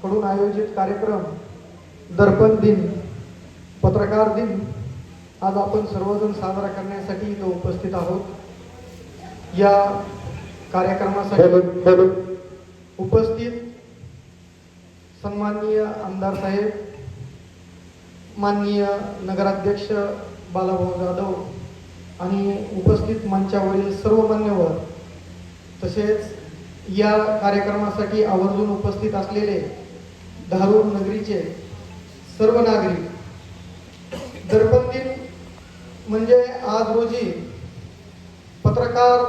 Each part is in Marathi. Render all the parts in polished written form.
कडून आयोजित कार्यक्रम दर्पण दिन, पत्रकार दिन आज आपण सर्वजण साजरा करण्यासाठी इथं उपस्थित आहोत। या कार्यक्रमासाठी उपस्थित सन्माननीय आमदार साहेब, माननीय नगराध्यक्ष बालाभाऊ जाधव आणि उपस्थित मंचावरील सर्व मान्यवर, तसेच या कार्यक्रमासाठी आवर्जून उपस्थित असलेले धारूर नगरीचे सर्व नागरिक। दर्पण दिन म्हणजे आज रोजी पत्रकार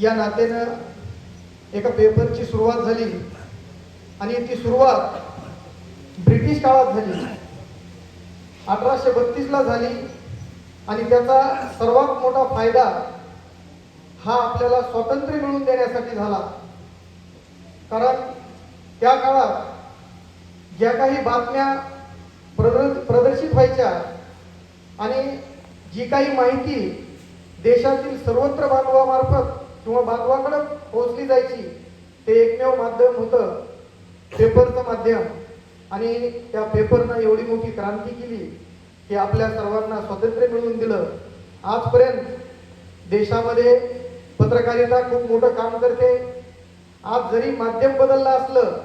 या नात्यानं एका पेपरची सुरुवात झाली आणि ती सुरुवात ब्रिटिश काळात झाली, 1832 ला झाली आणि त्याचा सर्वात मोठा फायदा हा आपल्याला स्वातंत्र्य मिळवून देण्यासाठी झाला। कारण त्या काळात ज्या काही बातम्या प्रदर्शित व्हायच्या आणि जी काही माहिती देशातील सर्वत्र बांधवामार्फत किंवा बांधवाकडे पोहोचली जायची, ते एकमेव माध्यम होतं पेपरचं माध्यम। आणि त्या पेपरनं एवढी मोठी क्रांती केली की आपल्या सर्वांना स्वातंत्र्य मिळवून दिलं। आजपर्यंत देशामध्ये पत्रकारिता खूप मोठं काम करते। आज जरी माध्यम बदललं असलं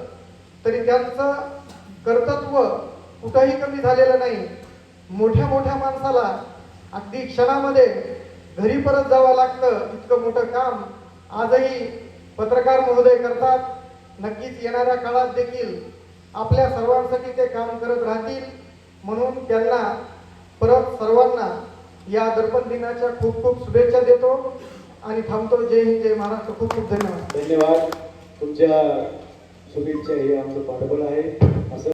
तरी त्यांचं कर्तृत्व कुठंही कमी झालेलं नाही। मोठ्या मोठ्या माणसाला अगदी क्षणामध्ये घरी परत जावं लागतं, इतकं मोठं काम आजही पत्रकार महोदय करतात। नक्कीच येणाऱ्या काळात देखील आपल्या सर्वांसाठी ते काम करत राहतील, म्हणून त्यांना परत सर्वांना या दर्पण दिनाच्या खूप खूप शुभेच्छा देतो आणि थांबतो। जय हिंद, जय महाराष्ट्र। खूप खूप धन्यवाद। धन्यवाद। तुमच्या शुभेच्छा हे आमचं पाठबळ आहे।